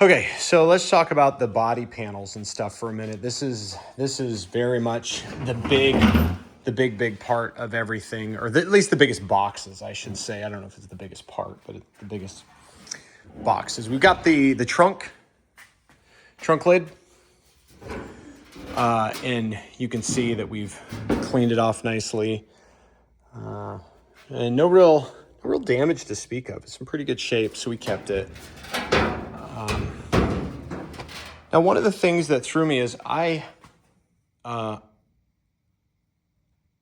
Okay, so let's talk about the body panels and stuff for a minute. This is very much the big part of everything, or at least the biggest boxes, I should say. I don't know if it's the biggest part, but it's the biggest boxes. We've got the trunk lid, and you can see that we've cleaned it off nicely, and no real damage to speak of. It's in pretty good shape, so we kept it. Now, one of the things that threw me is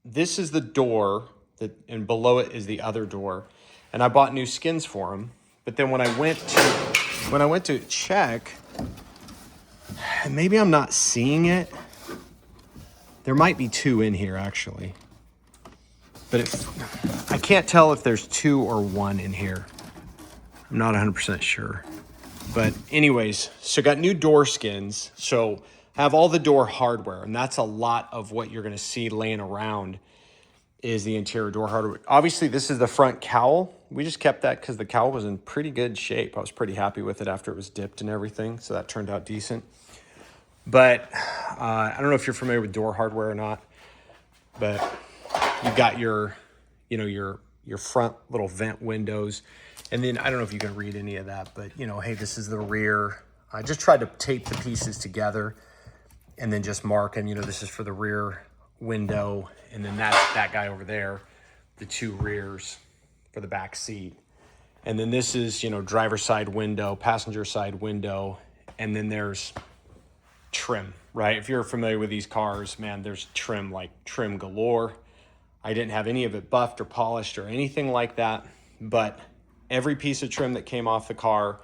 this is the door and below it is the other door, and I bought new skins for them. But then when I went to check, and maybe I'm not seeing it. There might be two in here actually, but I can't tell if there's two or one in here. I'm not 100% sure. But anyways, so got new door skins. So have all the door hardware, and that's a lot of what you're going to see laying around is the interior door hardware. Obviously, this is the front cowl. We just kept that because the cowl was in pretty good shape. I was pretty happy with it after it was dipped and everything, so that turned out decent. But I don't know if you're familiar with door hardware or not, but you've got your front little vent windows. And then I don't know if you can read any of that, but hey, this is the rear. I just tried to tape the pieces together and then just mark, and this is for the rear window, and then that guy over there, the two rears for the back seat. And then this is, driver's side window, passenger side window, and then there's trim, right? If you're familiar with these cars, man, there's trim galore. I didn't have any of it buffed or polished or anything like that, but every piece of trim that came off the car,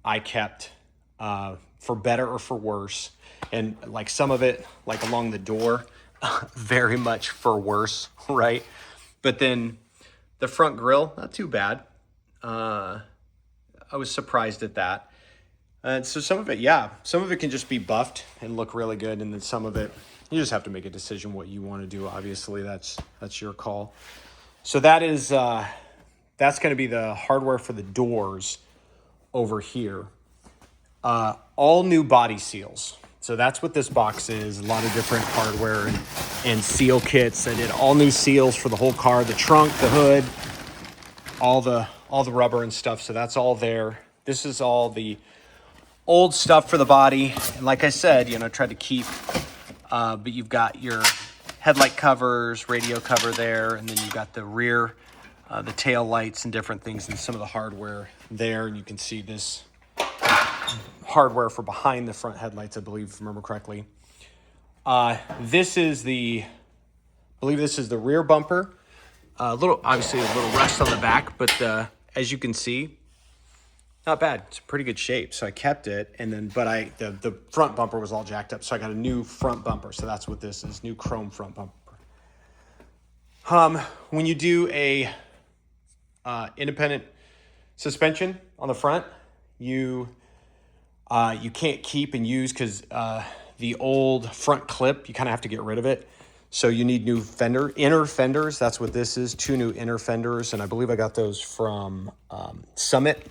I kept for better or for worse. And like some of it, like along the door, very much for worse, right? But then the front grille, not too bad. I was surprised at that. And so some of it can just be buffed and look really good. And then some of it, you just have to make a decision what you want to do. Obviously, that's your call. So that's going to be the hardware for the doors over here. All new body seals. So that's what this box is. A lot of different hardware and seal kits. I did all new seals for the whole car, the trunk, the hood, all the rubber and stuff. So that's all there. This is all the old stuff for the body. And like I said, tried to keep, but you've got your headlight covers, radio cover there, and then you've got the rear, the tail lights and different things, and some of the hardware there. And you can see this hardware for behind the front headlights, I believe, if I remember correctly. This is the rear bumper. Obviously a little rust on the back, but as you can see, not bad. It's in pretty good shape. So I kept it, and then the front bumper was all jacked up, so I got a new front bumper. So that's what this is, new chrome front bumper. When you do a independent suspension on the front, you can't keep and use because the old front clip, you kind of have to get rid of it. So you need new inner fenders. That's what this is, 2 new inner fenders. And I believe I got those from Summit.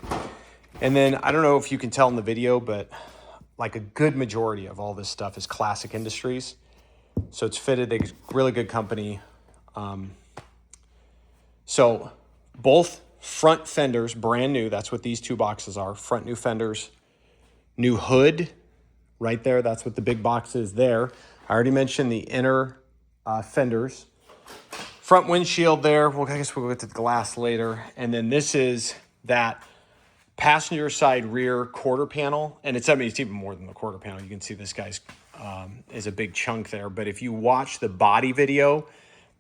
And then I don't know if you can tell in the video, but like a good majority of all this stuff is Classic Industries. So it's fitted, they're really good company. So both front fenders, brand new. That's what these two boxes are. Front new fenders, new hood right there. That's what the big box is there. I already mentioned the inner fenders. Front windshield there. Well, I guess we'll get to the glass later. And then this is that passenger side rear quarter panel. And it's even more than the quarter panel. You can see this guy's is a big chunk there. But if you watch the body video,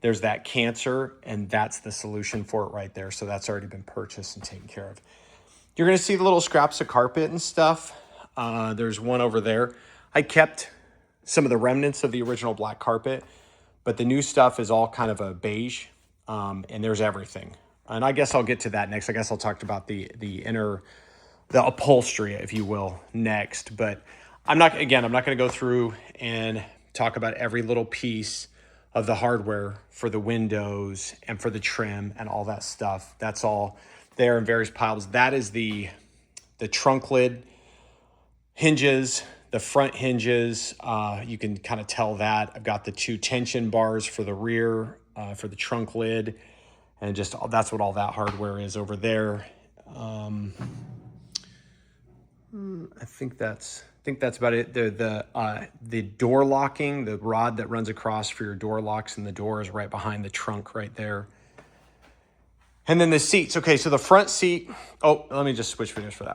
there's that cancer, and that's the solution for it right there. So that's already been purchased and taken care of. You're going to see the little scraps of carpet and stuff. There's one over there. I kept some of the remnants of the original black carpet, but the new stuff is all kind of a beige, and there's everything. And I guess I'll get to that next. I guess I'll talk about the upholstery, if you will, next. But I'm not going to go through and talk about every little piece of the hardware for the windows and for the trim and all that stuff. That's all there in various piles. That is the trunk lid. hinges, the front hinges, you can kind of tell that. I've got the 2 tension bars for the rear, for the trunk lid, and just that's what all that hardware is over there. I think that's about it. The door locking, the rod that runs across for your door locks and the door is right behind the trunk right there. And then the seats. Okay, so the front seat, oh, let me just switch videos for that.